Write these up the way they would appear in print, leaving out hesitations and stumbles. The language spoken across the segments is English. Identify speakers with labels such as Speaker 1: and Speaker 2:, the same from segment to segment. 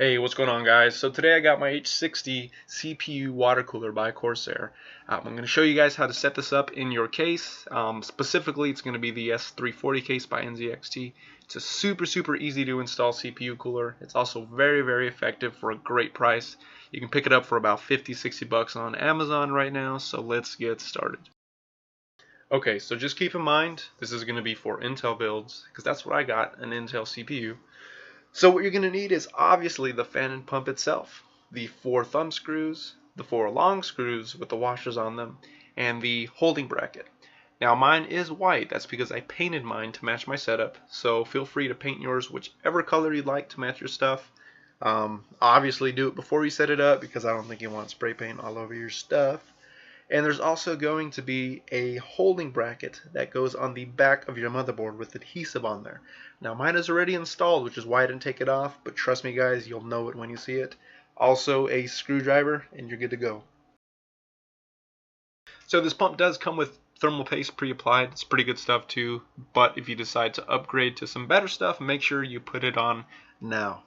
Speaker 1: Hey, what's going on, guys? So today I got my H60 CPU water cooler by Corsair. I'm going to show you guys how to set this up in your case. Specifically, it's going to be the S340 case by NZXT. It's a super easy to install CPU cooler. It's also very effective for a great price. You can pick it up for about 50-60 bucks on Amazon right now, so let's get started. Okay, so just keep in mind, this is going to be for Intel builds, because that's what I got, an Intel CPU. So what you're going to need is obviously the fan and pump itself, the 4 thumb screws, the 4 long screws with the washers on them, and the holding bracket. Now mine is white, that's because I painted mine to match my setup, so feel free to paint yours whichever color you'd like to match your stuff. Obviously do it before you set it up because I don't think you want spray paint all over your stuff. And there's also going to be a holding bracket that goes on the back of your motherboard with adhesive on there. Now mine is already installed, which is why I didn't take it off, but trust me guys, you'll know it when you see it. Also a screwdriver and you're good to go. So this pump does come with thermal paste pre-applied. It's pretty good stuff too, but if you decide to upgrade to some better stuff, make sure you put it on now.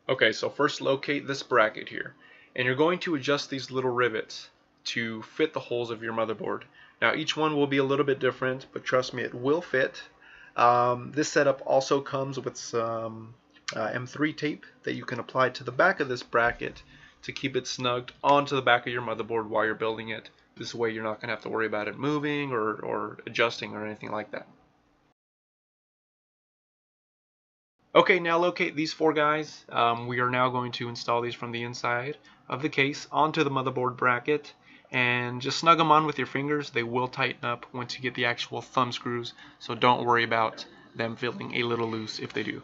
Speaker 1: Okay, so first locate this bracket here, and you're going to adjust these little rivets to fit the holes of your motherboard. Now each one will be a little bit different, but trust me, it will fit. This setup also comes with some M3 tape that you can apply to the back of this bracket to keep it snugged onto the back of your motherboard while you're building it. This way you're not going to have to worry about it moving or adjusting or anything like that. Okay, now locate these 4 guys. We are now going to install these from the inside of the case onto the motherboard bracket, and just snug them on with your fingers. They will tighten up once you get the actual thumb screws, so don't worry about them feeling a little loose if they do.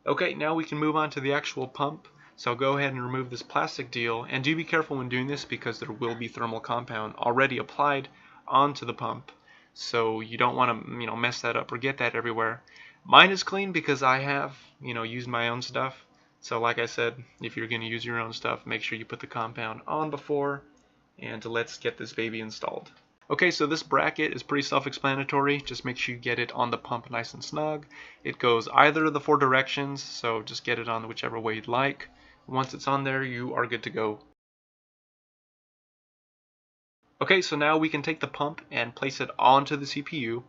Speaker 1: Okay, now we can move on to the actual pump. So go ahead and remove this plastic deal, and do be careful when doing this because there will be thermal compound already applied onto the pump, so you don't want to mess that up or get that everywhere. Mine is clean because I have used my own stuff. So like I said, if you're going to use your own stuff, make sure you put the compound on before, and let's get this baby installed. Okay, so this bracket is pretty self-explanatory. Just make sure you get it on the pump nice and snug. It goes either of the 4 directions, so just get it on whichever way you'd like. Once it's on there, you are good to go. Okay, so now we can take the pump and place it onto the CPU.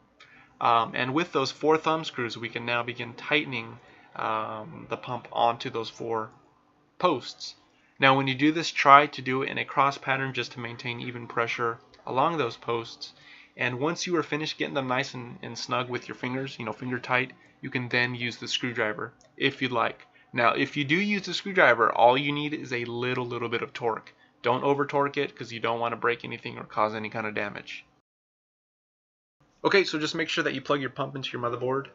Speaker 1: And with those 4 thumb screws, we can now begin tightening the pump onto those 4 posts. Now when you do this, try to do it in a cross pattern just to maintain even pressure along those posts. And once you are finished getting them nice and snug with your fingers, finger tight, you can then use the screwdriver if you'd like. Now if you do use the screwdriver, all you need is a little bit of torque. Don't over torque it because you don't want to break anything or cause any kind of damage. Okay, so just make sure that you plug your pump into your motherboard,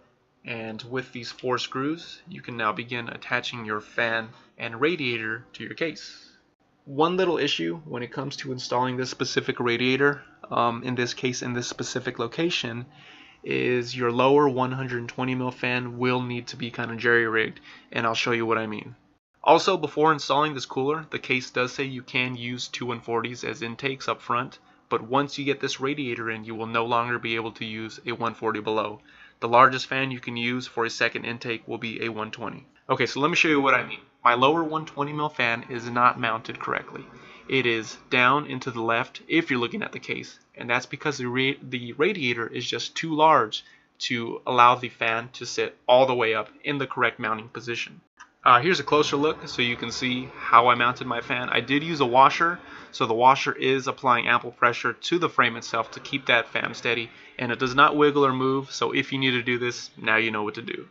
Speaker 1: and with these 4 screws you can now begin attaching your fan and radiator to your case. One little issue when it comes to installing this specific radiator, in this case in this specific location, is your lower 120mm fan will need to be kind of jerry-rigged, and I'll show you what I mean. Also, before installing this cooler, the case does say you can use 2 140s as intakes up front, but once you get this radiator in, you will no longer be able to use a 140 below. The largest fan you can use for a second intake will be a 120. Okay, so let me show you what I mean. My lower 120mm fan is not mounted correctly. It is down into the left if you're looking at the case, and that's because the radiator is just too large to allow the fan to sit all the way up in the correct mounting position. Here's a closer look so you can see how I mounted my fan. I did use a washer, so the washer is applying ample pressure to the frame itself to keep that fan steady, and it does not wiggle or move, so if you need to do this, now you know what to do.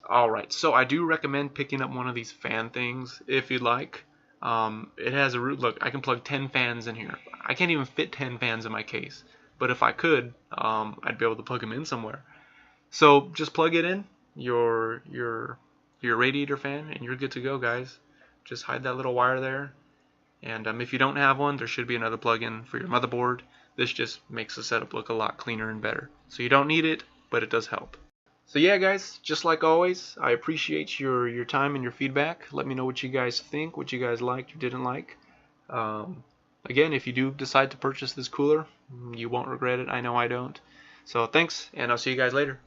Speaker 1: Alright, so I do recommend picking up one of these fan things if you'd like. It has a root. Look, I can plug 10 fans in here. I can't even fit 10 fans in my case, but if I could, I'd be able to plug them in somewhere. So just plug it in, your radiator fan, and you're good to go, guys. Just hide that little wire there, and if you don't have one, there should be another plug-in for your motherboard. This just makes the setup look a lot cleaner and better. So you don't need it, but it does help. So yeah, guys, just like always, I appreciate your time and your feedback. Let me know what you guys think, what you guys liked or didn't like. Again, if you do decide to purchase this cooler, you won't regret it. I know I don't. So thanks, and I'll see you guys later.